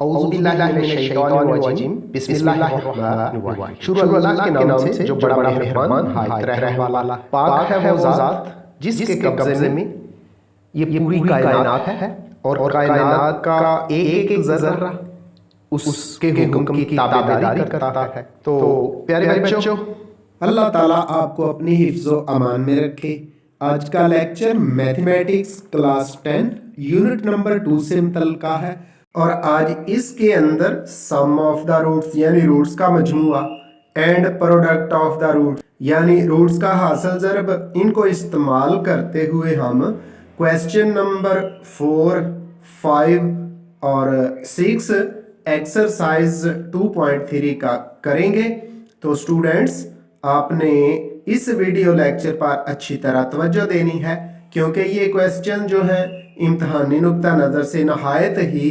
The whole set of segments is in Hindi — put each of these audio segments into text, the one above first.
औज़ुबिल्लाहिमिनश्शैतानिर्रजीम बिस्मिल्लाहिर्रहमानिर्रहीम। शुरू अल्लाह के नाम से जो बड़ा मेहरबान हायत रहने वाला। पाक है वो ज़ात जिसके कब्ज़े में ये पूरी कायनात है और कायनात का एक एक ज़र्रा उसके हुक्म की ताबेदारी करता है। तो प्यारे बच्चों, अल्लाह ताला आपको अपनी हिफ्ज़ो अमान में रखे। आज का lecture mathematics class 10 unit number 2 से मुतल्लिका है और आज इसके अंदर सम ऑफ द रूट्स यानी रूट्स का मजमूआ and product of the root यानी रूट्स का हासिल ज़रब, इनको इस्तेमाल करते हुए हम क्वेश्चन नंबर 4, 5 और 6 एक्सरसाइज 2.3 का करेंगे। तो स्टूडेंट्स, आपने इस वीडियो लेक्चर पर अच्छी तरह तवज्जो देनी है क्योंकि ये क्वेश्चन जो है इम्तहानी नुक्ता नज़र से नहायत ही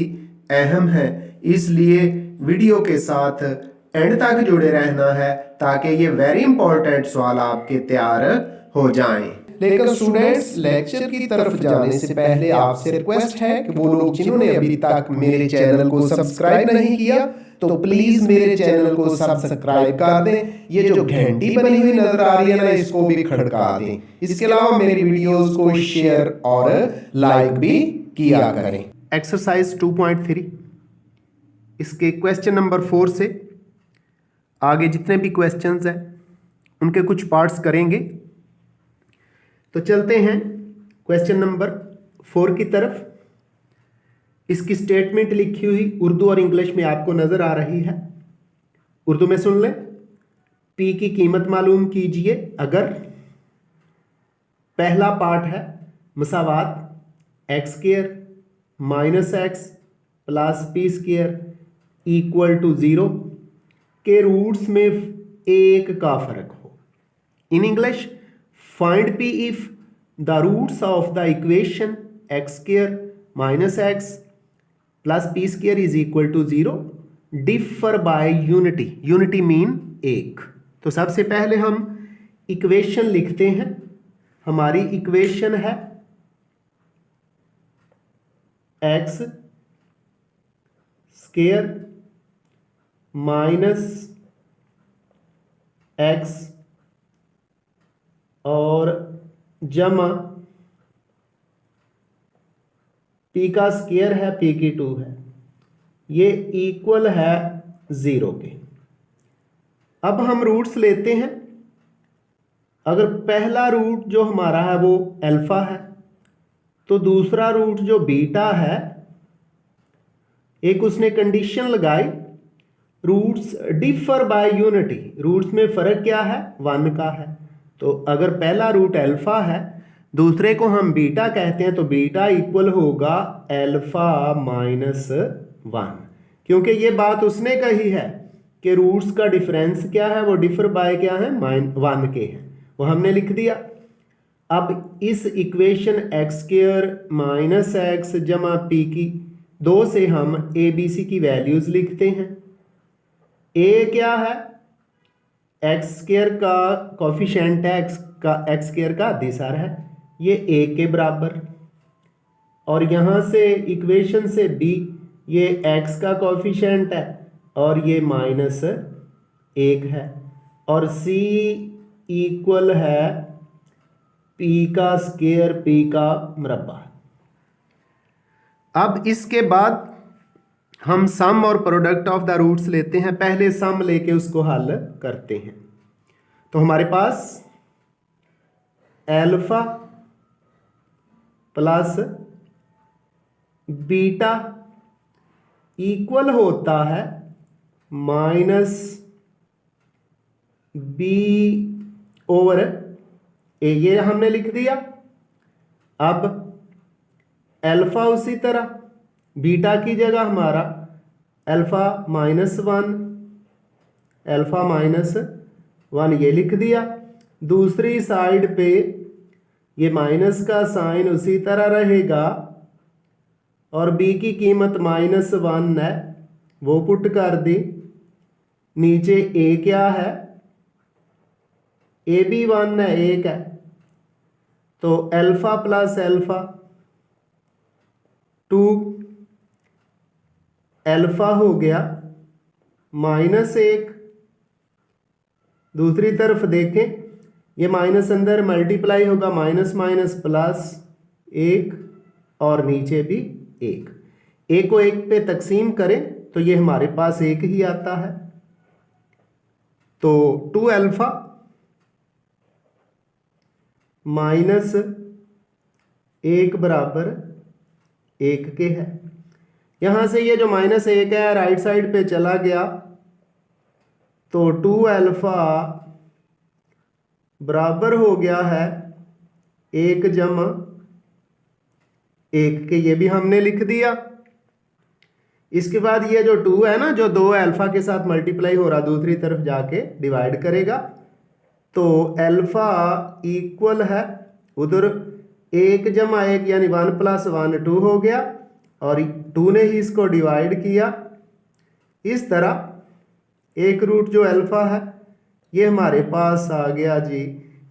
अहम है। इसलिए वीडियो के साथ एंड तक जुड़े रहना है ताकि ये वेरी इंपॉर्टेंट सवाल आपके तैयार हो जाएं। लेकिन स्टूडेंट्स, लेक्चर की तरफ जाने से पहले आपसे रिक्वेस्ट है कि वो लोग जिन्होंने अभी तक मेरे चैनल को सब्सक्राइब नहीं किया तो प्लीज मेरे चैनल को सब्सक्राइब कर दें। ये जो घंटी बनी हुई नजर आ रही है ना, इसको भी खड़का दें। इसके अलावा मेरी वीडियोस को शेयर और लाइक भी किया करें। एक्सरसाइज 2.3 इसके क्वेश्चन नंबर 4 से आगे जितने भी क्वेश्चंस हैं उनके कुछ पार्ट्स करेंगे। तो चलते हैं क्वेश्चन नंबर 4 की तरफ। इसकी स्टेटमेंट लिखी हुई उर्दू और इंग्लिश में आपको नजर आ रही है। उर्दू में सुन लें। पी की कीमत मालूम कीजिए अगर पहला पार्ट है मसावात x square minus x plus p square equal to 0 के रूट्स में एक का फर्क हो। In English, find p if the roots of the equation x square minus x plus p square is equal to 0 differ by unity. Unity mean एक। तो सबसे पहले हम इक्वेशन लिखते हैं। हमारी इक्वेशन है एक्स स्क्वायर माइनस एक्स और जमा पी का स्क्वायर है, पी की 2 है, ये इक्वल है 0 के। अब हम रूट्स लेते हैं। अगर पहला रूट जो हमारा है वो अल्फा है तो दूसरा रूट जो बीटा है, एक उसने कंडीशन लगाई roots differ by unity. Roots में फर्क क्या है? 1 का है। तो अगर पहला रूट अल्फा है, दूसरे को हम बीटा कहते हैं, तो बीटा इक्वल होगा अल्फा माइनस 1। क्योंकि ये बात उसने कही है कि रूट्स का डिफरेंस क्या है, वो डिफर बाय क्या है, 1 के हैं, वो हमने लिख दिया। अब इस equation x square minus x जमा पी की 2 से हम ए बी सी की वैल्यूज लिखते हैं। ए क्या है? एक्स स्क्वायर का कोफिशिएंट है, एक्स स्क्वायर का अदिसर है, ये ए के बराबर। और यहाँ से इक्वेशन से बी, ये एक्स का कोफिशिएंट है और ये माइनस 1 है। और सी इक्वल है पी का स्क्वायर पी का मरबा। अब इसके बाद हम सम और प्रोडक्ट ऑफ द रूट्स लेते हैं। पहले सम लेके उसको हल करते हैं। तो हमारे पास अल्फा प्लस बीटा इक्वल होता है माइनस बी ओवर ए, ये हमने लिख दिया। अब अल्फा उसी तरह बीटा की जगह हमारा अल्फा माइनस 1, अल्फा माइनस 1 ये लिख दिया। दूसरी साइड पे ये माइनस का साइन उसी तरह रहेगा और बी की कीमत माइनस 1 है, वो पुट कर दी। नीचे ए क्या है? ए भी 1 है, 1 है, तो अल्फा प्लस अल्फा 2 अल्फा हो गया -1, दूसरी तरफ देखें ये माइनस अंदर मल्टीप्लाई होगा माइनस माइनस प्लस 1 और नीचे भी 1, 1 को 1 पे तकसीम करें तो ये हमारे पास 1 ही आता है। तो 2 अल्फा माइनस 1 बराबर 1 के है। यहां से ये जो -1 है राइट साइड पे चला गया तो 2 अल्फा बराबर हो गया है 1 जमा 1 के, ये भी हमने लिख दिया। इसके बाद ये जो 2 है ना, जो 2 अल्फा के साथ मल्टीप्लाई हो रहा दूसरी तरफ जाके डिवाइड करेगा, तो अल्फा इक्वल है उधर 1 जमा 1 यानी 1 + 1 2 हो गया, और 2 ने ही इसको डिवाइड किया। इस तरह एक रूट जो अल्फा है ये हमारे पास आ गया जी।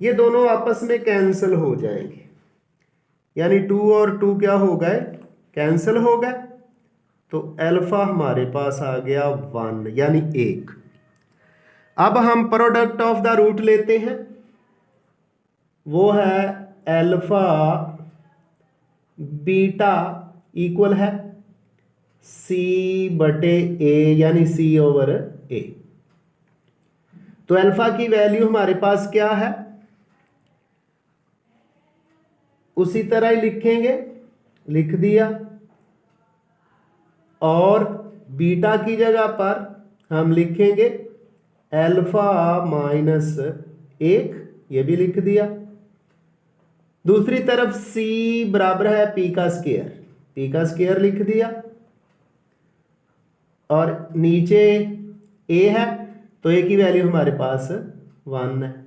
ये दोनों आपस में कैंसिल हो जाएंगे, यानी 2 और 2 क्या हो गए, कैंसिल हो गए। तो अल्फा हमारे पास आ गया 1 यानी 1। अब हम प्रोडक्ट ऑफ द रूट लेते हैं, वो है अल्फा बीटा इक्वल है C/A यानी C/A। तो अल्फा की वैल्यू हमारे पास क्या है, उसी तरह ही लिखेंगे, लिख दिया। और बीटा की जगह पर हम लिखेंगे अल्फा -1, ये भी लिख दिया। दूसरी तरफ C बराबर है P का स्क्वायर लिख दिया, और नीचे A है तो A की वैल्यू हमारे पास 1 है।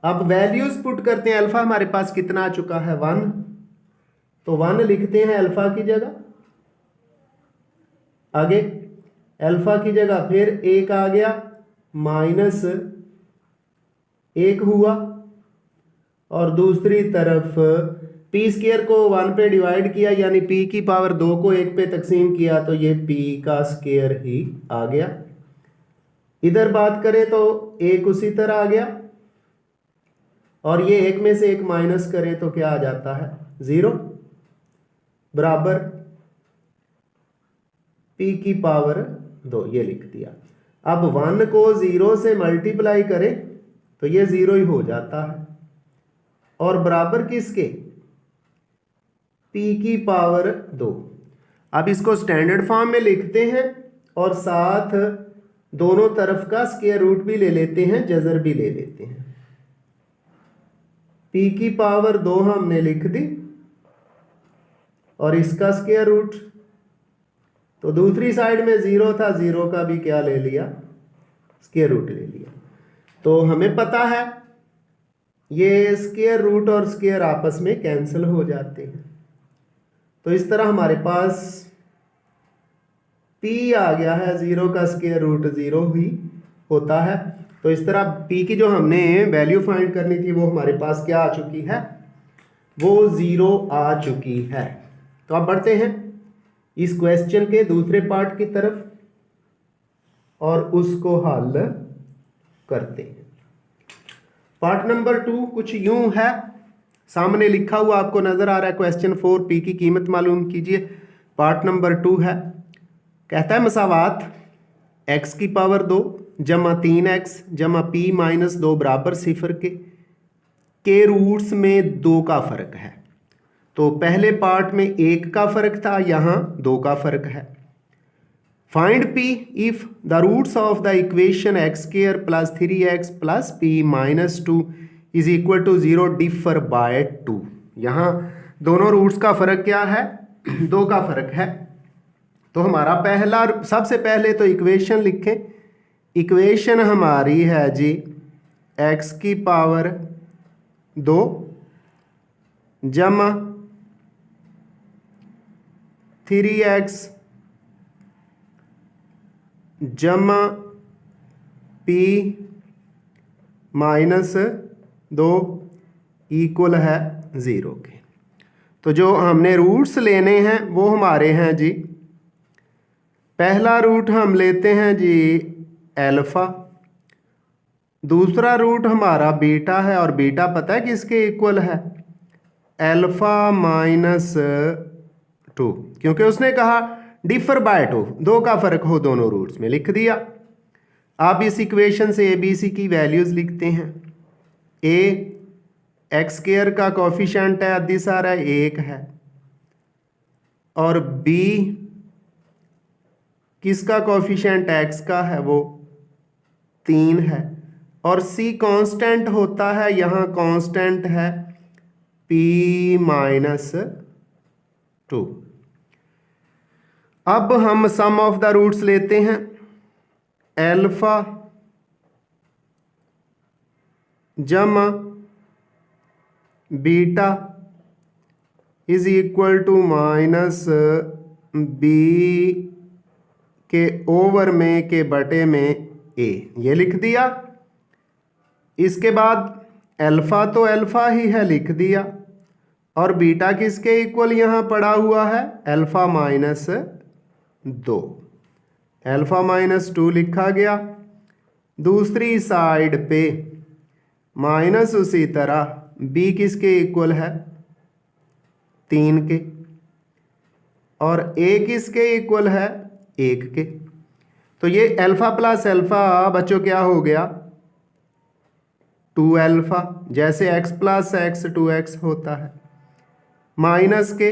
अब वैल्यूज पुट करते हैं, अल्फा हमारे पास कितना आ चुका है 1, तो 1 लिखते हैं अल्फा की जगह। आगे अल्फा की जगह फिर 1 आ गया, -1 हुआ, और दूसरी तरफ पी स्क्वायर को 1 पे डिवाइड किया यानी p की पावर 2 को 1 पे तकसीम किया तो ये p का स्क्वायर ही आ गया। इधर बात करें तो 1 उसी तरह आ गया, और ये 1 में से 1 माइनस करें तो क्या आ जाता है 0 बराबर p की पावर 2, ये लिख दिया। अब 1 को 0 से मल्टीप्लाई करें तो ये 0 ही हो जाता है, और बराबर किसके, p की पावर 2। अब इसको स्टैंडर्ड फॉर्म में लिखते हैं और साथ दोनों तरफ का स्क्वायर रूट भी ले लेते हैं, जजर भी ले लेते हैं। p की पावर 2 हमने लिख दी, और इसका स्क्वायर रूट, तो दूसरी साइड में 0 था, 0 का भी क्या ले लिया, स्क्वायर रूट ले लिया। तो हमें पता है ये स्क्वायर रूट और स्क्वायर आपस में कैंसिल हो जाते हैं। तो इस तरह हमारे पास p आ गया है, 0 का स्क्वायर रूट 0 ही होता है। तो इस तरह p की जो हमने वैल्यू फाइंड करनी थी वो हमारे पास क्या आ चुकी है, वो 0 आ चुकी है। तो अब बढ़ते हैं इस क्वेश्चन के दूसरे पार्ट की तरफ और उसको हल करते हैं। पार्ट नंबर 2 कुछ यूं है, सामने लिखा हुआ आपको नजर आ रहा है क्वेश्चन 4, p की कीमत मालूम कीजिए। पार्ट नंबर 2 है, कहता है मसावात x की पावर 2 जमा 3x जमा p - 2 बराबर 0 के रूट्स में 2 का फर्क है। तो पहले पार्ट में 1 का फर्क था, यहाँ 2 का फर्क है। Find p if the roots of the equation x² + 3x + p - 2 is equal to 0 differ by 2। यहाँ दोनों रूट्स का फर्क क्या है, 2 का फर्क है। तो हमारा पहला, सबसे पहले तो इक्वेशन लिखें। इक्वेशन हमारी है जी x की पावर 2 जमा 3x जमा p - 2 इक्वल है 0 के। तो जो हमने रूट्स लेने हैं वो हमारे हैं जी पहला रूट हम लेते हैं जी अल्फ़ा, दूसरा रूट हमारा बीटा है और बीटा पता है किसके इक्वल है, अल्फ़ा माइनस 2, क्योंकि उसने कहा डिफर बाय 2, 2 का फर्क हो दोनों रूट्स में, लिख दिया। आप इस इक्वेशन से ए बी सी की वैल्यूज़ लिखते हैं। ए एक्स स्क्वायर का कोफिशिएंट है अद्दी सारा 1 है, और बी किसका कोफिशिएंट एक्स का है वो 3 है, और सी कांस्टेंट होता है, यहाँ कांस्टेंट है p माइनस 2। अब हम सम ऑफ द रूट्स लेते हैं। अल्फा जमा beta is equal to minus B के ओवर में के बटे में ए, ये लिख दिया। इसके बाद अल्फा तो अल्फा ही है, लिख दिया, और बीटा किसके इक्वल यहाँ पड़ा हुआ है, अल्फा माइनस 2, अल्फा माइनस 2 लिखा गया। दूसरी साइड पे माइनस उसी तरह बी किसके इक्वल है 3 के, और ए किसके इक्वल है 1 के। तो ये अल्फा प्लस अल्फा बच्चों क्या हो गया 2 अल्फा, जैसे x प्लस एक्स 2x होता है, माइनस के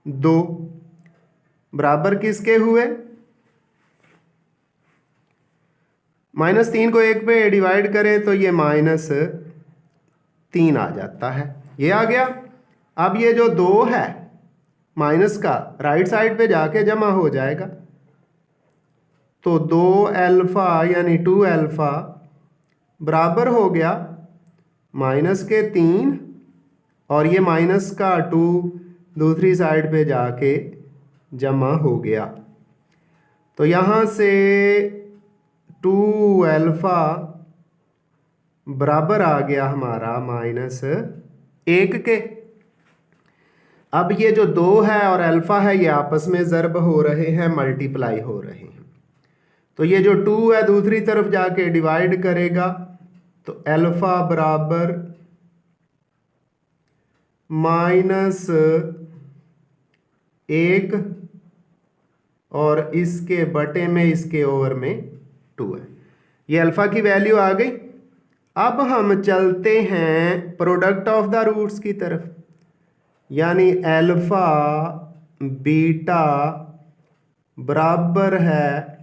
2 बराबर किसके हुए, माइनस 3 को 1 पे डिवाइड करें तो ये माइनस 3 आ जाता है, ये आ गया। अब ये जो 2 है माइनस का राइट साइड पे जाके जमा हो जाएगा, तो 2 अल्फा यानी 2 अल्फा बराबर हो गया माइनस के 3, और ये माइनस का 2 दूसरी साइड पे जाके जमा हो गया। तो यहाँ से 2 अल्फा बराबर आ गया हमारा माइनस 1 के। अब ये जो 2 है और अल्फा है ये आपस में ज़र्ब हो रहे हैं, मल्टीप्लाई हो रहे हैं, तो ये जो 2 है दूसरी तरफ जाके डिवाइड करेगा, तो अल्फा बराबर माइनस 1 और इसके बटे में इसके ओवर में 2 है। ये अल्फा की वैल्यू आ गई। अब हम चलते हैं प्रोडक्ट ऑफ द रूट्स की तरफ, यानी अल्फा बीटा बराबर है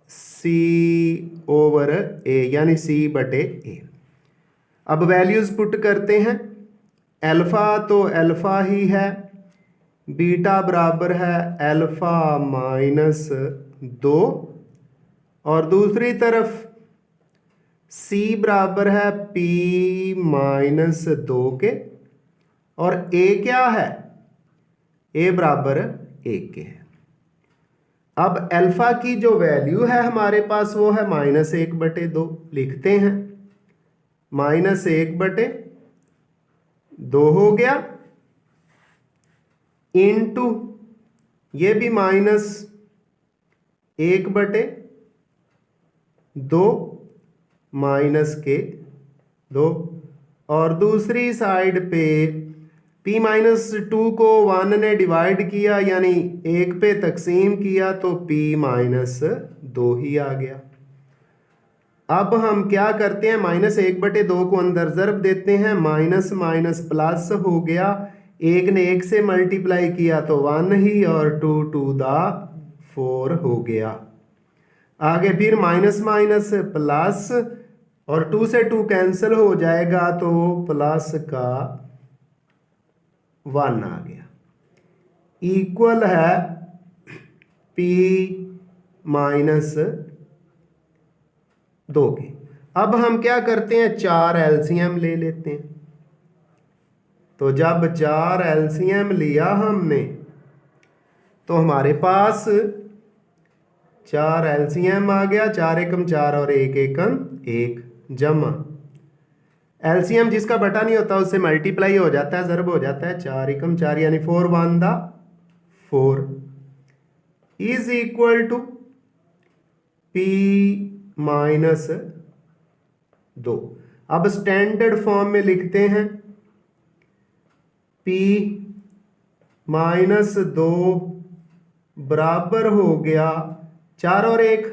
सी ओवर ए, यानी सी बटे ए। अब वैल्यूज पुट करते हैं। अल्फा तो अल्फा ही है, बीटा बराबर है अल्फा माइनस 2, और दूसरी तरफ सी बराबर है p माइनस 2 के, और a क्या है, a बराबर 1 के है। अब अल्फा की जो वैल्यू है हमारे पास वो है माइनस 1 बटे 2, लिखते हैं माइनस 1 बटे 2 हो गया, इनटू ये भी माइनस 1 बटे 2 माइनस के 2, और दूसरी साइड पे p माइनस 2 को 1 ने डिवाइड किया यानी 1 पे तकसीम किया तो p माइनस 2 ही आ गया। अब हम क्या करते हैं, माइनस 1 बटे 2 को अंदर ज़र्ब देते हैं, माइनस माइनस प्लस हो गया, 1 ने 1 से मल्टीप्लाई किया तो 1 ही, और 2 टू द 4 हो गया। आगे फिर माइनस माइनस प्लस, और 2 से 2 कैंसिल हो जाएगा तो प्लस का 1 आ गया, इक्वल है p माइनस 2 के। अब हम क्या करते हैं, 4 एलसीएम ले लेते हैं। तो जब 4 एलसीएम लिया हमने तो हमारे पास 4 एलसीएम आ गया, 4 एकम 4 और 1 एकम 1, जमा एलसीएम जिसका बटा नहीं होता उससे मल्टीप्लाई हो जाता है, ज़र्ब हो जाता है, 4 एकम 4 यानी 4 1 दा 4, is equal to P minus 2। अब स्टैंडर्ड फॉर्म में लिखते हैं P माइनस 2 बराबर हो गया 4 और 1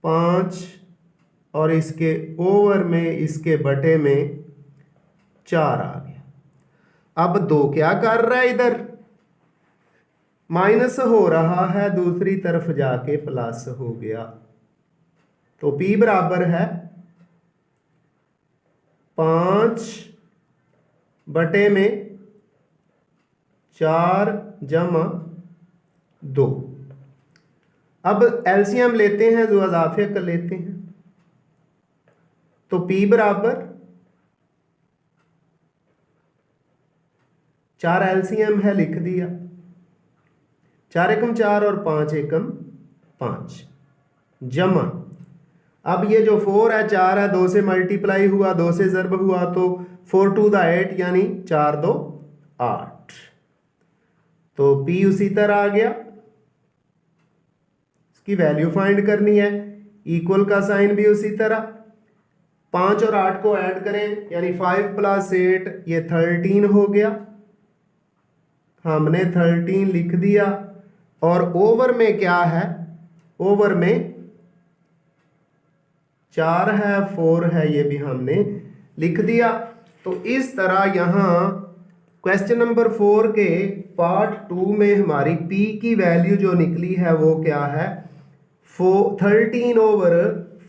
5 और इसके ओवर में इसके बटे में 4 आ गया। अब 2 क्या कर रहा है, इधर माइनस हो रहा है, दूसरी तरफ जाके प्लस हो गया। तो P बराबर है 5 बटे में 4 जमा 2। अब एलसीएम लेते हैं, जो इजाफे कर लेते हैं। तो P बराबर 4 एलसीएम है, लिख दिया। 4 एकम 4 और 5 एकम 5 जमा। अब ये जो 4 है 4 है, 2 से मल्टीप्लाई हुआ, 2 से ज़र्ब हुआ, तो 4 टू द 8 यानी 4 2 8। तो P उसी तरह आ गया। इसकी वैल्यू फाइंड करनी है, इक्वल का साइन भी उसी तरह। 5 और 8 को ऐड करें यानी 5 प्लस 8 ये 13 हो गया। हमने 13 लिख दिया। और ओवर में क्या है, ओवर में 4 है 4 है, ये भी हमने लिख दिया। तो इस तरह यहाँ क्वेश्चन नंबर 4 के पार्ट 2 में हमारी P की वैल्यू जो निकली है वो क्या है, 13 ओवर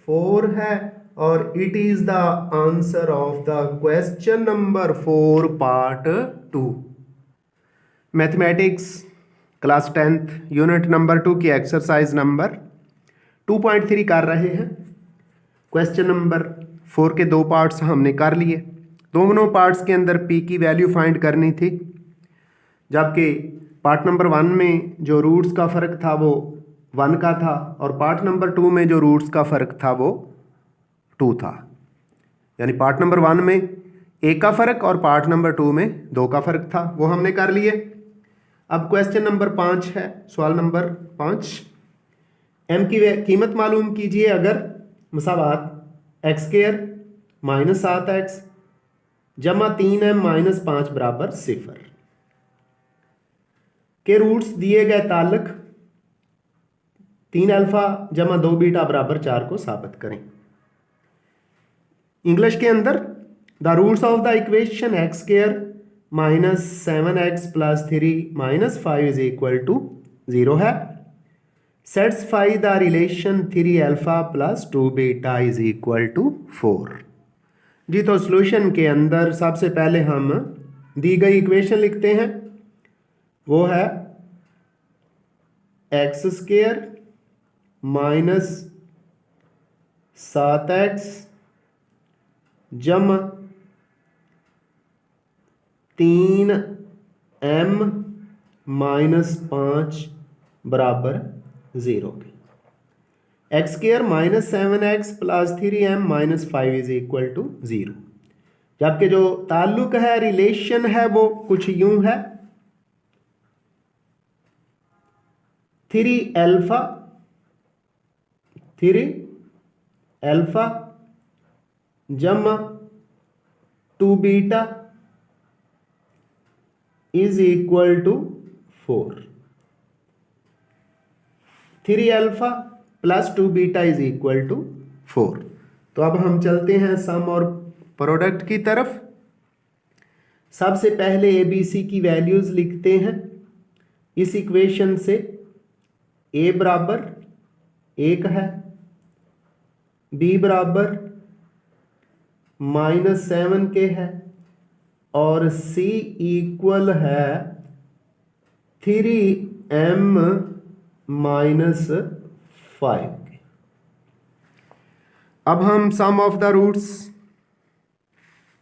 4 है। और it is the answer of the question number 4 part 2। Mathematics class 10th unit number 2 की एक्सरसाइज नंबर 2.3 कर रहे हैं। क्वेश्चन नंबर 4 के 2 पार्ट्स हमने कर लिए। दोनों पार्ट्स के अंदर P की वैल्यू फाइंड करनी थी, जबकि पार्ट नंबर 1 में जो रूट्स का फ़र्क था वो 1 का था, और पार्ट नंबर 2 में जो रूट्स का फ़र्क था वो 2 था। यानी पार्ट नंबर 1 में 1 का फ़र्क और पार्ट नंबर 2 में 2 का फ़र्क था, वो हमने कर लिए। अब क्वेश्चन नंबर 5 है, सवाल नंबर 5। m की कीमत मालूम कीजिए अगर मसावात x² माइनस 7x जमा 3m माइनस 5 बराबर 0 के रूट्स दिए गए ताल्लुक 3 अल्फा जमा 2 बीटा बराबर 4 को साबित करें। इंग्लिश के अंदर the roots of the equation x² minus 7x plus 3 minus 5 is equal to 0 है। Satisfy the relation 3 alpha plus 2 beta is equal to 4। जी, तो सॉल्यूशन के अंदर सबसे पहले हम दी गई इक्वेशन लिखते हैं, वो है x² माइनस 7x जमा 3m माइनस 5 बराबर 0 की। x² minus 7x plus 3m minus 5 is equal to 0। जबकि जो ताल्लुक है, रिलेशन है, वो कुछ यूं है, 3 अल्फा जमा 2 beta is equal to 4। 3 alpha plus 2 beta is equal to 4। तो अब हम चलते हैं सम और प्रोडक्ट की तरफ। सबसे पहले ABC की वैल्यूज लिखते हैं। इस इक्वेशन से A बराबर 1 है, B बराबर -7 के है, और C इक्वल है 3m माइनस 5 के। अब हम सम ऑफ द रूट्स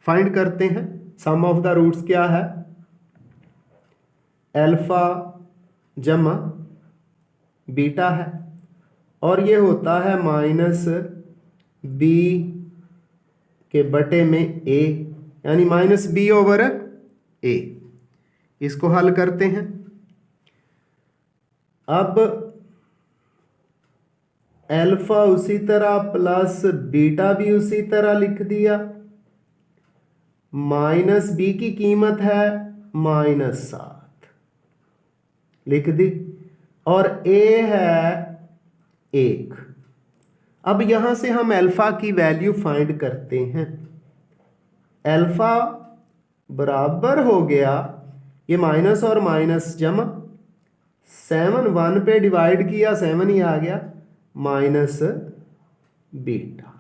फाइंड करते हैं। सम ऑफ द रूट्स क्या है, अल्फा जमा बीटा है, और ये होता है माइनस b के बटे में a, यानी माइनस b ओवर a। इसको हल करते हैं। अब अल्फा उसी तरह प्लस बीटा भी उसी तरह लिख दिया। माइनस बी की कीमत है -7 लिख दी, और ए है 1। अब यहां से हम अल्फा की वैल्यू फाइंड करते हैं। अल्फा बराबर हो गया, ये माइनस और माइनस जमा, 7 1 पे डिवाइड किया 7 ही आ गया, माइनस बीटा।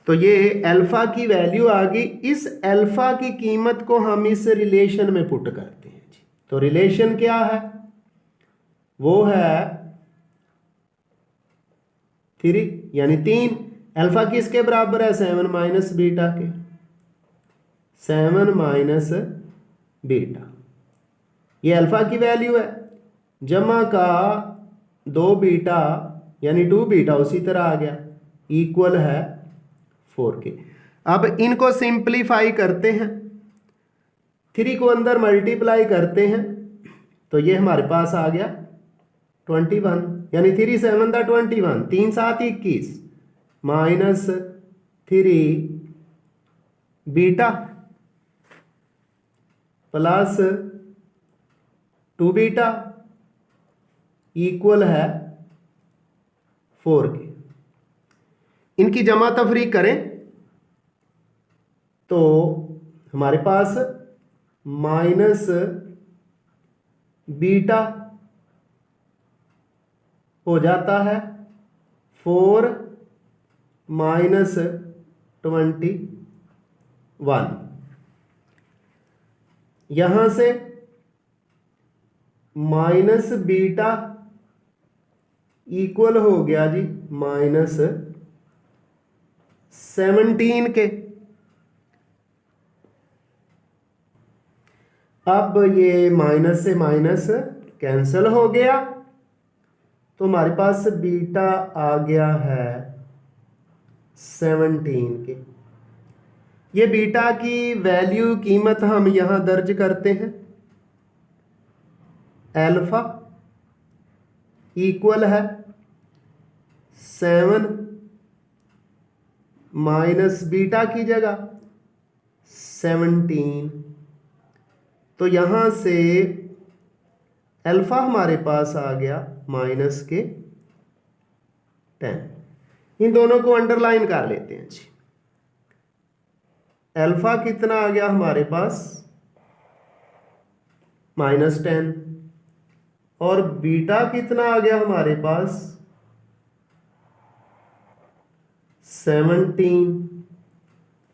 तो ये अल्फा की वैल्यू आ गई। इस अल्फा की कीमत को हम इस रिलेशन में पुट करते हैं जी। तो रिलेशन क्या है? वो है 3 यानी 3। अल्फा किसके बराबर है? 7 माइनस बीटा के। 7 माइनस बीटा, ये अल्फा की वैल्यू है। जमा का 2 बीटा यानी 2 बीटा उसी तरह आ गया, इक्वल है 4 के। अब इनको सिंप्लीफाई करते हैं, 3 को अंदर मल्टीप्लाई करते हैं, तो ये हमारे पास आ गया 21, यानी 3 7 दा 21, 3 7 21, minus 3 beta plus 2 beta equal है 4 के। इनकी जमा तफरीक करें तो हमारे पास माइनस बीटा हो जाता है 4 माइनस 21। यहां से माइनस बीटा इक्वल हो गया जी माइनस 17 के। अब ये माइनस से माइनस कैंसिल हो गया, तो हमारे पास बीटा आ गया है 17 के। ये बीटा की वैल्यू कीमत हम यहां दर्ज करते हैं। अल्फा इक्वल है 7 माइनस बीटा की जगह 17, तो यहां से अल्फा हमारे पास आ गया माइनस के 10। इन दोनों को अंडरलाइन कर लेते हैं जी। अल्फा कितना आ गया हमारे पास? -10। और बीटा कितना आ गया हमारे पास? 17।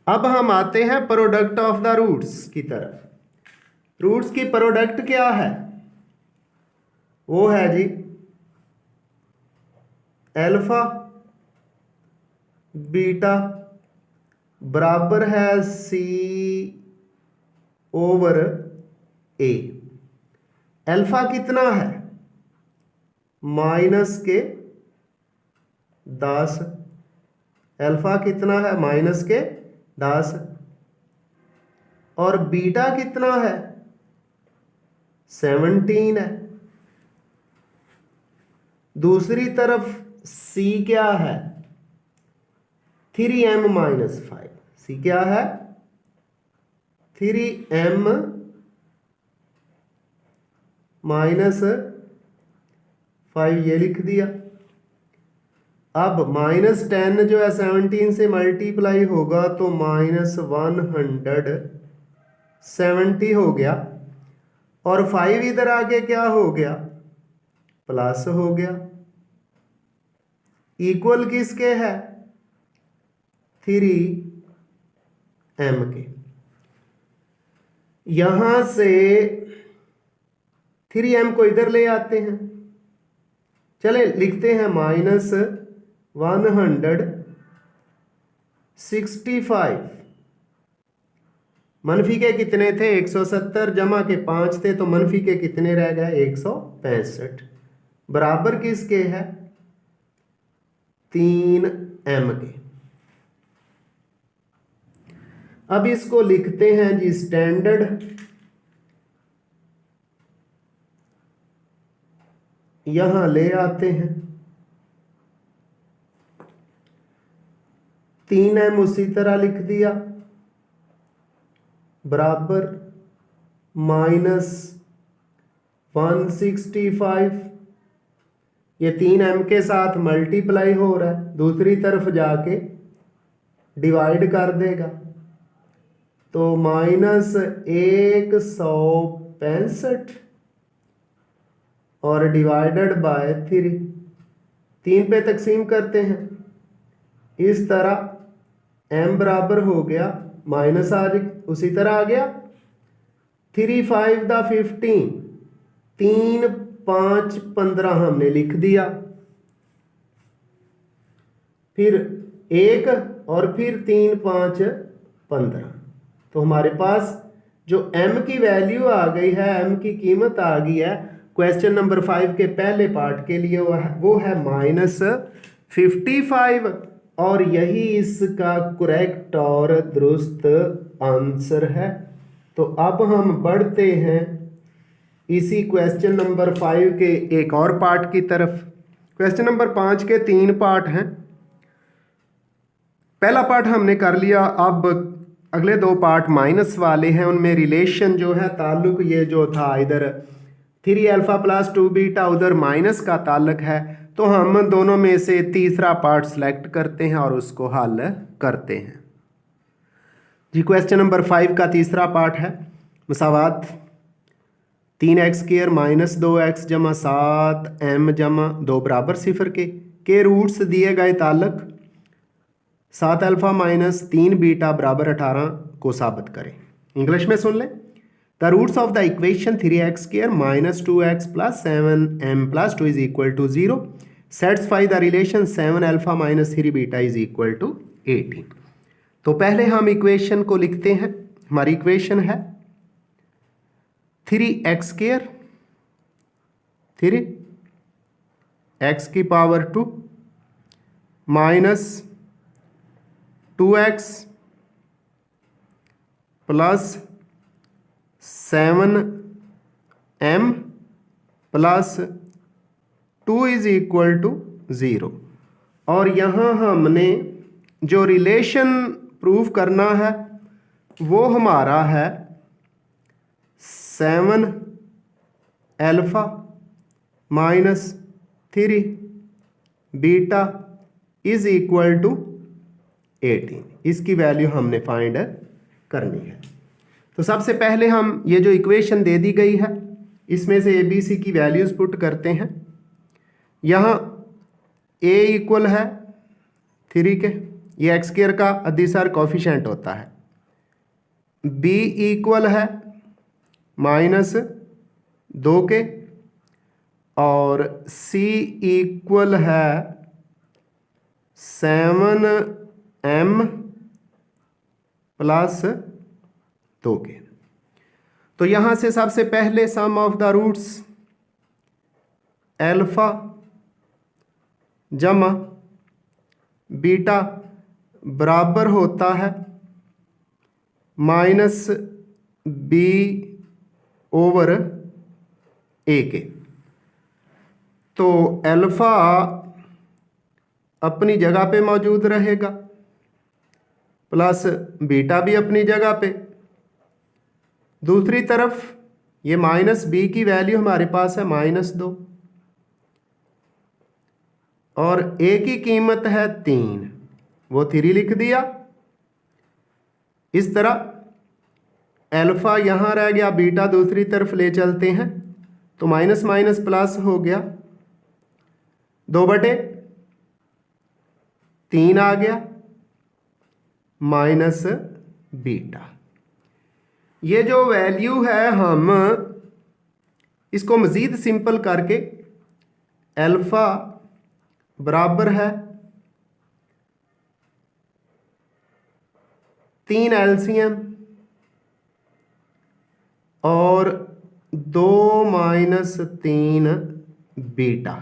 अब हम आते हैं प्रोडक्ट ऑफ द रूट्स की तरफ। रूट्स की प्रोडक्ट क्या है? वो है जी अल्फा बीटा बराबर है C ओवर A। अल्फा कितना है? माइनस के 10। अल्फा कितना है? माइनस के 10। और बीटा कितना है? 17 है। दूसरी तरफ C क्या है? 3m minus 5। C क्या है? 3m माइनस 5, ये लिख दिया। अब -10 जो है 17 से मल्टीप्लाई होगा तो -170 हो गया, और 5 इधर आके क्या हो गया? प्लस हो गया। इक्वल किसके है? 3m के। यहां से 3m को इधर ले आते हैं, चले लिखते हैं -165। मनफी के कितने थे? 170, जमा के 5 थे, तो मनफी के कितने रह गए? 165। बराबर किसके है? 3m के। अब इसको लिखते हैं जी स्टैंडर्ड यहाँ ले आते हैं, 3m उसी तरह लिख दिया, बराबर -165। ये 3m के साथ मल्टीप्लाई हो रहा है, दूसरी तरफ जाके डिवाइड कर देगा, तो -165 और डिवाइडेड बाय 3, 3 पे तकसीम करते हैं। इस तरह m बराबर हो गया माइनस उसी तरह आ गया 3 5 दा 15, 3 5 15 हमने लिख दिया, फिर 1 और फिर 3 5 15। तो हमारे पास जो m की वैल्यू आ गई है, m की कीमत आ गई है क्वेश्चन नंबर 5 के पहले पार्ट के लिए, वो है -55 और यही इसका करेक्ट और दुरुस्त आंसर है। तो अब हम बढ़ते हैं इसी क्वेश्चन नंबर 5 के एक और पार्ट की तरफ। क्वेश्चन नंबर 5 के 3 पार्ट हैं। पहला पार्ट हमने कर लिया, अब अगले 2 पार्ट माइनस वाले हैं, उनमें रिलेशन जो है, ताल्लुक ये जो था इधर 3α + 2β, उधर माइनस का ताल्लुक है। तो हम दोनों में से तीसरा पार्ट सेलेक्ट करते हैं और उसको हल करते हैं जी। क्वेश्चन नंबर 5 का तीसरा पार्ट है मसावात 3x² - 2x = 7m = 2 बराबर 0 के रूट्स दिए गए ताल्लुक 7α - 3β बराबर 18 को साबित करें। इंग्लिश में सुन लें। The roots of the equation 3x² - 2x + 7m + 2 = 0 satisfy the relation 7α - 3β = 18। तो पहले हम इक्वेशन को लिखते हैं। हमारी इक्वेशन है 3x² 3x⁻² - 2x + 7m + 2 = 0। और यहाँ हमने जो रिलेशन प्रूव करना है वो हमारा है 7α - 3β = 18। इसकी वैल्यू हमने फाइंड करनी है। तो सबसे पहले हम ये जो इक्वेशन दे दी गई है इसमें से ABC की वैल्यूज़ पुट करते हैं। यहाँ A इक्वल है 3 के, ये x² का अदिसर कोफिशेंट होता है। B इक्वल है -2 के और C इक्वल है 7m + 2 के। तो यहाँ से सबसे पहले सम ऑफ द रूट्स अल्फा जमा बीटा बराबर होता है -b/a के। तो अल्फा अपनी जगह पे मौजूद रहेगा प्लस बीटा भी अपनी जगह पे। दूसरी तरफ ये -b की वैल्यू हमारे पास है -2 और a की कीमत है 3, वो 3 लिख दिया। इस तरह अल्फा यहाँ रह गया, बीटा दूसरी तरफ ले चलते हैं तो माइनस माइनस प्लस हो गया, 2/3 आ गया माइनस बीटा। ये जो वैल्यू है हम इसको मज़ीद सिंपल करके अल्फा बराबर है 3 LCM और 2 - 3 बीटा।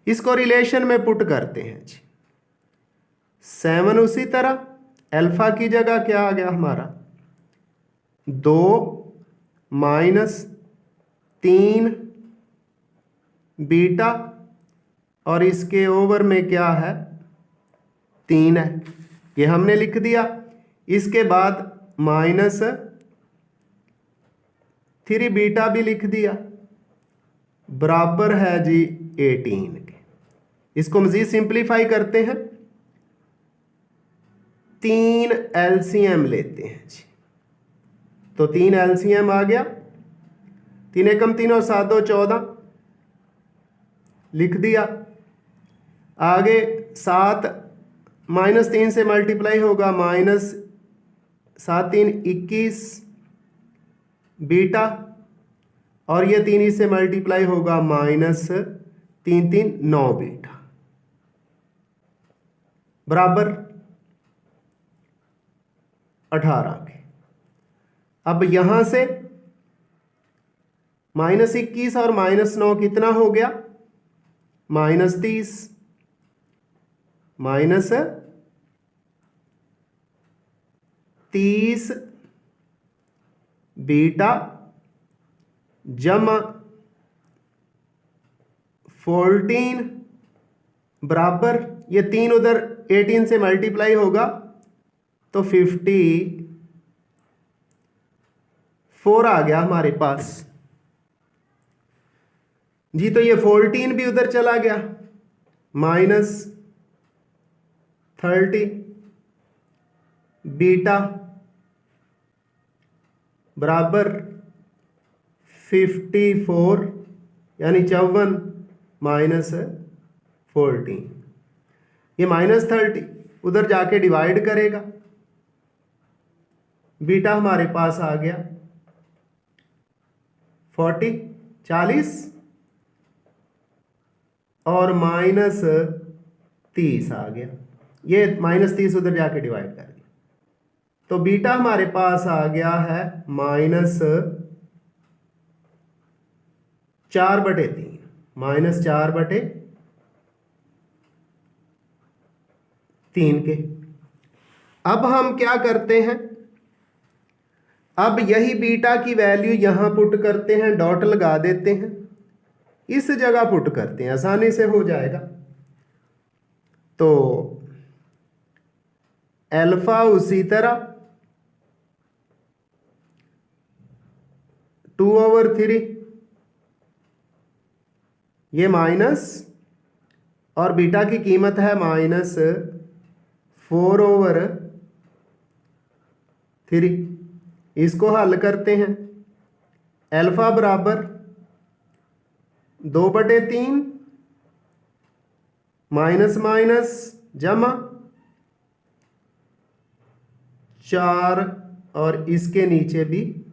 इसको रिलेशन में पुट करते हैं जी। 7 उसी तरह अल्फा की जगह क्या आ गया हमारा 2 - 3 बीटा और इसके ओवर में क्या है 3 है, ये हमने लिख दिया। इसके बाद -3 बीटा भी लिख दिया, बराबर है जी 18 के। इसको मजीद सिंप्लीफाई करते हैं, 3 LCM लेते हैं जी। तो 3 LCM आ गया, 3 एकम 3 और 7 2 14 लिख दिया। आगे 7 -3 से मल्टीप्लाई होगा, -7 3 21 बीटा, और ये 3 इससे मल्टीप्लाई होगा, -3 3 9 बीटा, बराबर 18 के। अब यहां से -21 और -9 कितना हो गया, -30 -30 बीटा जमा 14 बराबर, ये 3 उधर 18 से मल्टीप्लाई होगा तो 54 आ गया हमारे पास जी। तो ये 14 भी उधर चला गया, -30 बीटा बराबर 54 यानी 54 -14, ये -30 उधर जाके डिवाइड करेगा, बीटा हमारे पास आ गया 40 और -30 आ गया, ये -30 उधर जाके डिवाइड कर दिया। तो बीटा हमारे पास आ गया है -4/3, -4/3 के। अब हम क्या करते हैं, अब यही बीटा की वैल्यू यहां पुट करते हैं, डॉट लगा देते हैं, इस जगह पुट करते हैं, आसानी से हो जाएगा। तो अल्फा उसी तरह 2/3, ये माइनस, और बीटा की कीमत है -4/3। इसको हल करते हैं, अल्फा बराबर 2/3 माइनस माइनस जमा 4 और इसके नीचे भी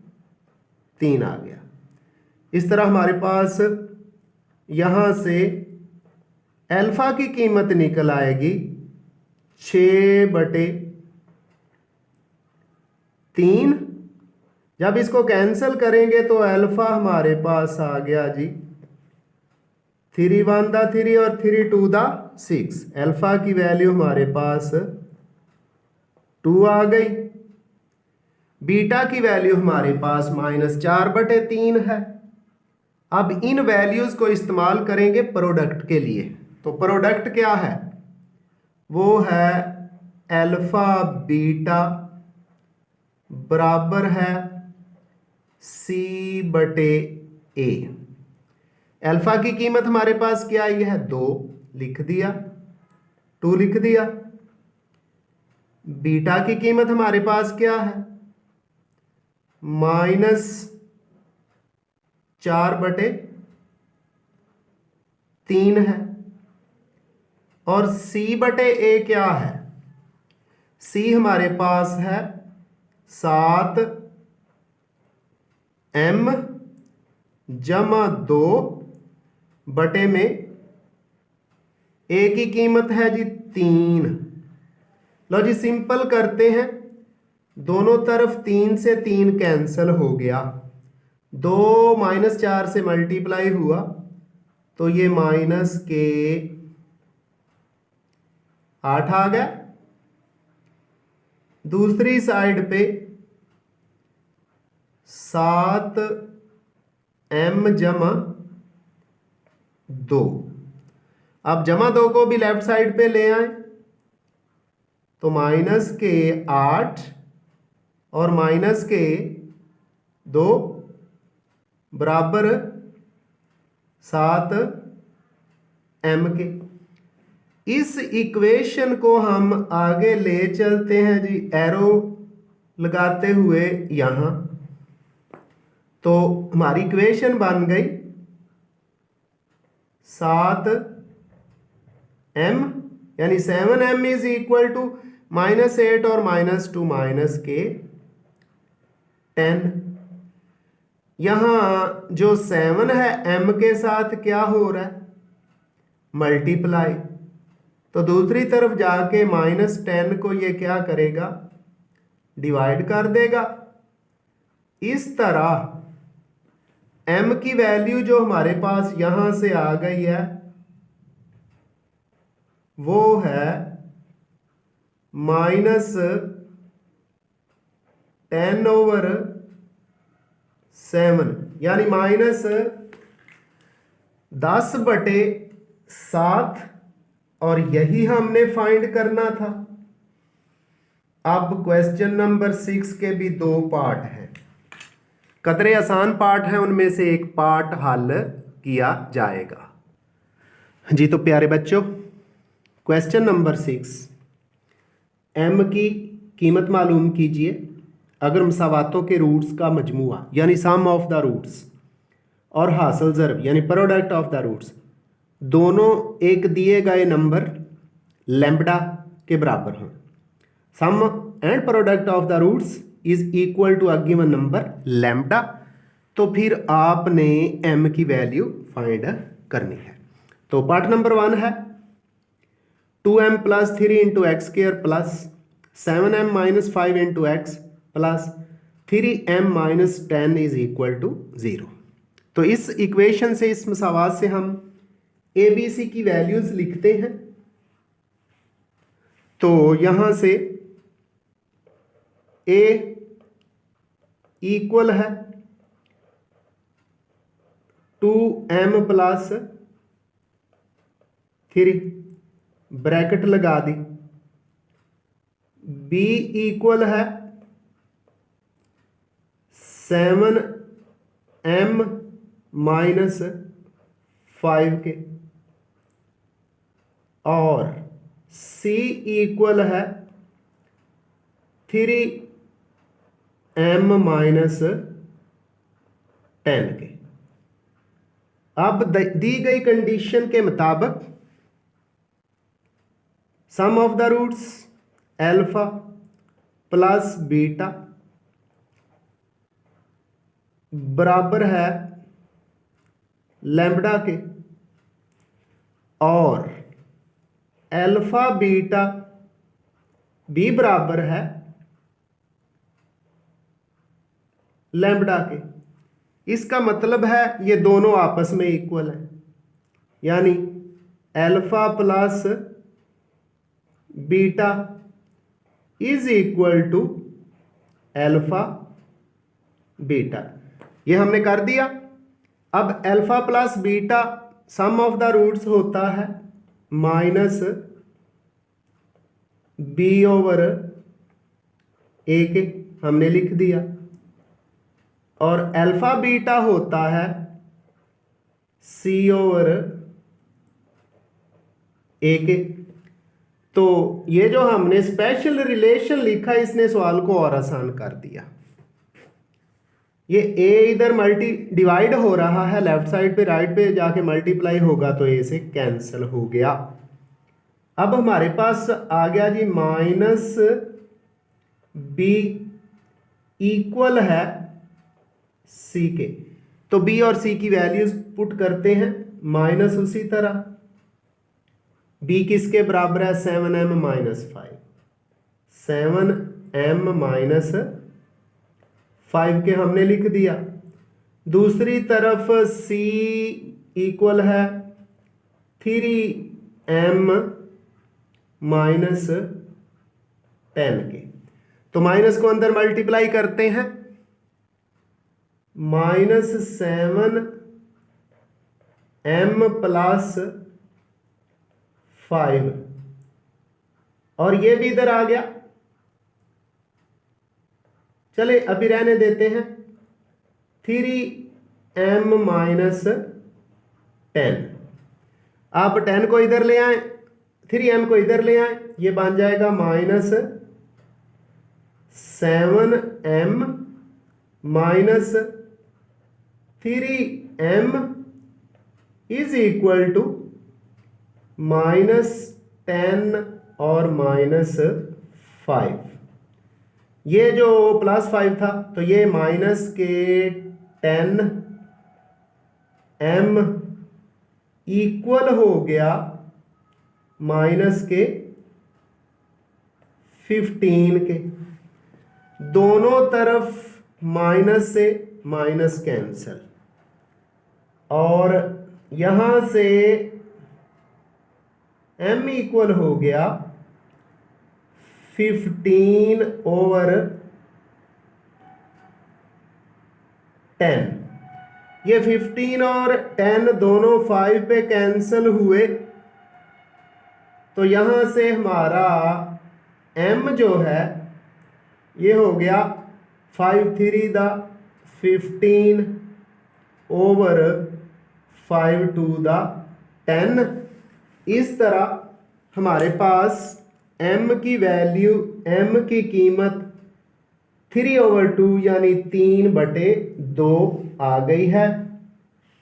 3 आ गया। इस तरह हमारे पास यहां से अल्फा की कीमत निकल आएगी 6/3। जब इसको कैंसिल करेंगे तो अल्फा हमारे पास आ गया जी 3 1 3 और 3 2 6। अल्फा की वैल्यू हमारे पास 2 आ गई। बीटा की वैल्यू हमारे पास -4/3 है। अब इन वैल्यूज को इस्तेमाल करेंगे प्रोडक्ट के लिए। तो प्रोडक्ट क्या है, वो है अल्फा बीटा बराबर है C/A। अल्फा की कीमत हमारे पास क्या आई है, 2 लिख दिया, 2 लिख दिया। बीटा की कीमत हमारे पास क्या है, -4/3 है। और C/A क्या है, C हमारे पास है 7m जमा 2 बटे में A की कीमत है जी 3। लो जी सिंपल करते हैं, दोनों तरफ 3 से 3 कैंसिल हो गया, 2 -4 से मल्टीप्लाई हुआ तो ये -8 आ गया। दूसरी साइड पे 7m जमा 2। अब जमा 2 को भी लेफ्ट साइड पे ले आए तो माइनस के 8 और माइनस के 2 बराबर 7 m के। इस इक्वेशन को हम आगे ले चलते हैं जी, एरो लगाते हुए यहां। तो हमारी इक्वेशन बन गई 7m यानी 7m इज इक्वल टू -8 और -2 माइनस के 10। यहां जो 7 है m के साथ क्या हो रहा है, मल्टीप्लाई। तो दूसरी तरफ जाके -10 को ये क्या करेगा, डिवाइड कर देगा। इस तरह m की वैल्यू जो हमारे पास यहां से आ गई है वो है -10/7 यानी -10/7 और यही हमने फाइंड करना था। अब क्वेश्चन नंबर 6 के भी 2 पार्ट हैं, कतरे आसान पार्ट हैं, उनमें से एक पार्ट हल किया जाएगा जी। तो प्यारे बच्चों, क्वेश्चन नंबर 6, m की कीमत मालूम कीजिए अगर मसावातों के रूट्स का मजमुआ यानी सम ऑफ द रूट्स और हासिल ज़र्ब यानी प्रोडक्ट ऑफ द रूट्स दोनों एक दिए गए नंबर लैम्बडा के बराबर हों। Sum and product of the roots is equal to a given number lambda. तो फिर आपने m की वैल्यू फाइंड करनी है। तो पार्ट नंबर 1 है 2m + 3 × x² + 7m - 5 × x + 3m - 10 is equal to 0। तो इस इक्वेशन से, इस मसावात से हम ABC की वैल्यूज लिखते हैं। तो यहां से A इक्वल है 2m + 3 ब्रैकेट लगा दी। B इक्वल है 7m - 5 के और C इक्वल है 3m - 10 के। अब दी गई कंडीशन के मुताबिक sum of the roots alpha plus beta बराबर है लैम्बडा के और अल्फा बीटा भी बराबर है लैम्बडा के। इसका मतलब है ये दोनों आपस में इक्वल हैं, यानी alpha plus beta is equal to alpha beta. ये हमने कर दिया। अब alpha plus beta sum of the roots होता है -b/a के, हमने लिख दिया। और अल्फा बीटा होता है c/a के। तो ये जो हमने स्पेशल रिलेशन लिखा, इसने सवाल को और आसान कर दिया। ये a इधर डिवाइड हो रहा है लेफ्ट साइड पे, राइट पे जाके मल्टीप्लाई होगा तो a से कैंसिल हो गया। अब हमारे पास आ गया जी -b इक्वल है c के। तो b और c की वैल्यूज पुट करते हैं, माइनस उसी तरह b किसके बराबर है 7m - 5, 7m - 5 के हमने लिख दिया। दूसरी तरफ c इक्वल है 3m - 10 के। तो माइनस को अंदर मल्टीप्लाई करते हैं, -7m m प्लस 5 और ये भी इधर आ गया। चले अभी रहने देते हैं। 3m माइनस 10, आप 10 को इधर ले आए, 3m को इधर ले आए, ये बन जाएगा minus 7m minus 3m is equal to minus 10 और माइनस 5। ये जो प्लस 5 था तो ये माइनस के 10m इक्वल हो गया माइनस के 15 के। दोनों तरफ माइनस से माइनस कैंसल और यहां से m इक्वल हो गया 15 ओवर 10। ये 15 और 10 दोनों 5 पे कैंसल हुए तो यहां से हमारा m जो है ये हो गया 5 3 दा 15 ओवर 5 2 दा 10। इस तरह हमारे पास m की वैल्यू, m की कीमत 3 ओवर 2 यानी 3/2 आ गई है।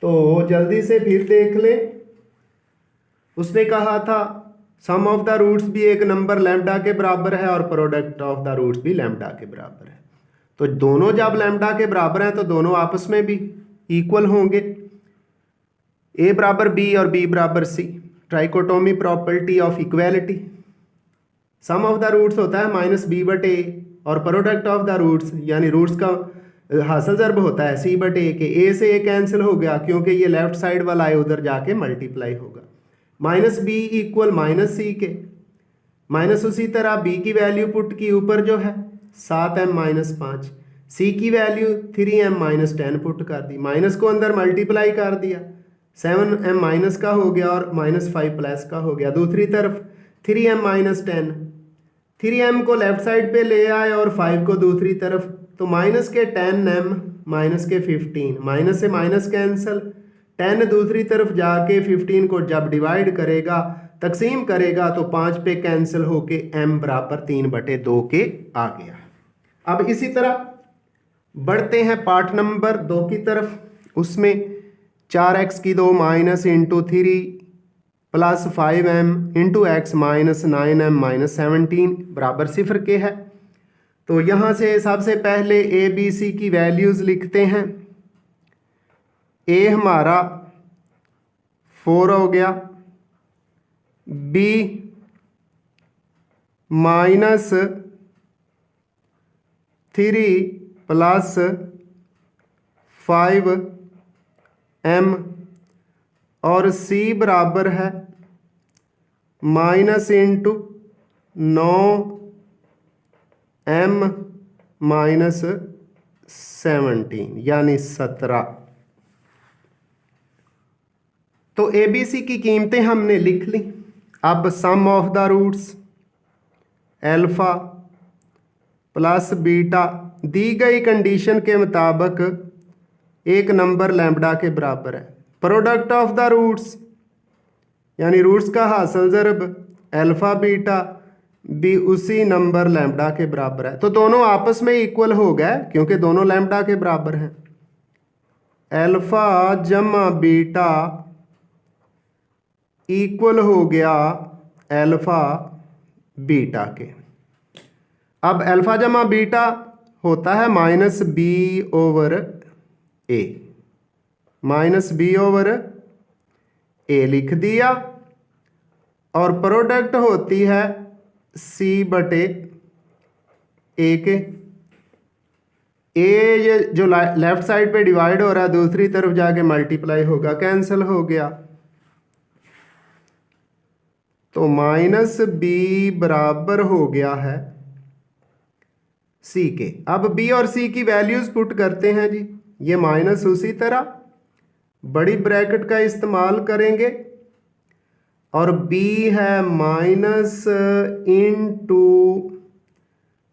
तो जल्दी से फिर देख लें। उसने कहा था सम ऑफ द रूट्स भी एक नंबर लैम्डा के बराबर है और प्रोडक्ट ऑफ द रूट्स भी लैम्डा के बराबर है। तो दोनों जब लैम्डा के बराबर हैं तो दोनों आपस में भी इक्वल होंगे। a बराबर b और b बराबर c, trichotomy property of equality. Sum of the roots होता है माइनस b बटे a और प्रोडक्ट ऑफ द रूट्स यानी रूट्स का हासिल ज़र्ब होता है c बटे a के। a से a कैंसिल हो गया क्योंकि ये लेफ्ट साइड वाला है, उधर जाके मल्टीप्लाई होगा। Minus b equal minus c के, माइनस उसी तरह b की वैल्यू पुट की ऊपर जो है 7m माइनस 5, c की वैल्यू 3m माइनस 10 पुट कर दी, माइनस को अंदर मल्टीप्लाई कर दिया, 7m माइनस का हो गया और माइनस 5 प्लस का हो गया। दूसरी तरफ 3m माइनस 10, 3m को लेफ्ट साइड पे ले आए और 5 को दूसरी तरफ, तो माइनस के 10m माइनस के 15, माइनस से माइनस कैंसल, 10 दूसरी तरफ जाके 15 को जब डिवाइड करेगा तकसीम करेगा तो 5 पे कैंसिल होके m बराबर 3/2 के आ गया। अब इसी तरह बढ़ते हैं पार्ट नंबर 2 की तरफ। उसमें 4x की 2 minus into 3 plus 5m into x minus 9m minus 17 बराबर 0 के है। तो यहाँ से सबसे पहले a b c की वैल्यूज़ लिखते हैं। a हमारा 4 हो गया, b माइनस 3 प्लस 5m और c बराबर है माइनस इंटू 9m माइनस 17 यानी 17। तो ए बी सी की कीमतें हमने लिख ली। अब sum of the roots alpha plus beta दी गई कंडीशन के मुताबिक एक नंबर लैम्बडा के बराबर है। प्रोडक्ट ऑफ द रूट्स यानी रूट्स का हासिल ज़र्ब अल्फ़ा बीटा भी उसी नंबर लैम्बडा के बराबर है। तो दोनों आपस में इक्वल हो गए क्योंकि दोनों लैम्बडा के बराबर हैं। अल्फ़ा जमा बीटा इक्वल हो गया अल्फ़ा बीटा के। अब अल्फ़ा जमा बीटा होता है माइनस बी ओवर ए, माइनस बी ओवर ए लिख दिया और प्रोडक्ट होती है सी बटे ए के। ए ये जो लेफ्ट साइड पे डिवाइड हो रहा है दूसरी तरफ जाके मल्टीप्लाई होगा, कैंसिल हो गया। तो माइनस बी बराबर हो गया है सी के। अब बी और सी की वैल्यूज पुट करते हैं जी। ये माइनस उसी तरह बड़ी ब्रैकेट का इस्तेमाल करेंगे और b है माइनस इंटू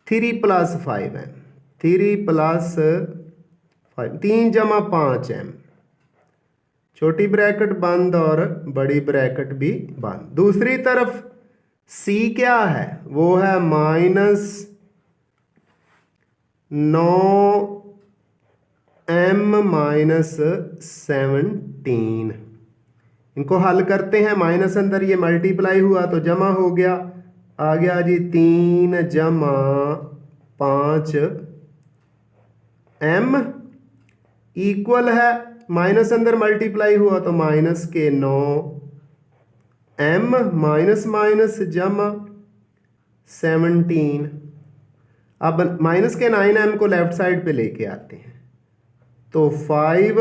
3 + 5m, 3 + 5, 3 + 5m, छोटी ब्रैकेट बंद और बड़ी ब्रैकेट भी बंद। दूसरी तरफ c क्या है, वो है माइनस 9m माइनस 17। इनको हल करते हैं, माइनस अंदर ये मल्टीप्लाई हुआ तो जमा हो गया, आ गया जी 3 + 5m इक्वल है, माइनस अंदर मल्टीप्लाई हुआ तो माइनस के 9m माइनस माइनस जमा 17। अब माइनस के 9m को लेफ्ट साइड पे लेके आते हैं तो 5m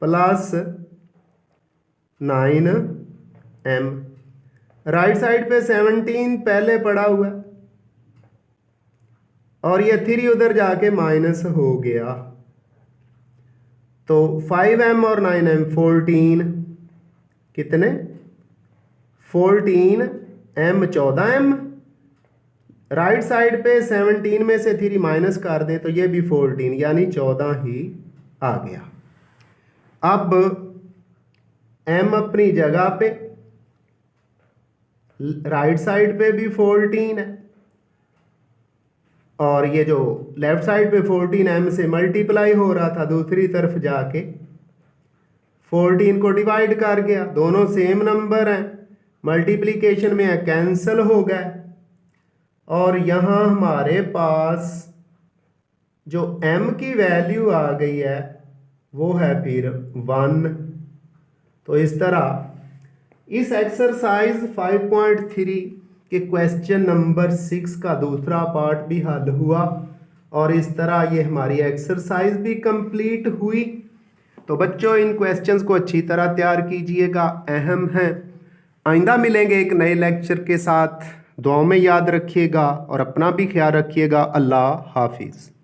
plus 9m, right side पे 17 पहले पड़ा हुआ है और ये 3 उधर जाके माइनस हो गया, तो 5m और 9m 14, कितने 14m 14m, राइट साइड पे 17 में से 3 माइनस कर दें तो ये भी 14 यानी 14 ही आ गया। अब m अपनी जगह पे, राइट साइड पे भी 14 है और ये जो लेफ्ट साइड पे 14m से मल्टीप्लाई हो रहा था दूसरी तरफ जाके 14 को डिवाइड कर गया, दोनों सेम नंबर हैं, मल्टीप्लिकेशन में है कैंसिल हो गए और यहाँ हमारे पास जो m की वैल्यू आ गई है वो है फिर 1। तो इस तरह इस एक्सरसाइज 5.3 के क्वेश्चन नंबर 6 का दूसरा पार्ट भी हल हुआ और इस तरह ये हमारी एक्सरसाइज भी कंप्लीट हुई। तो बच्चों इन क्वेश्चंस को अच्छी तरह तैयार कीजिएगा, अहम है। आइंदा मिलेंगे एक नए लेक्चर के साथ, दुआओं में याद रखिएगा और अपना भी ख्याल रखिएगा। अल्लाह हाफिज़।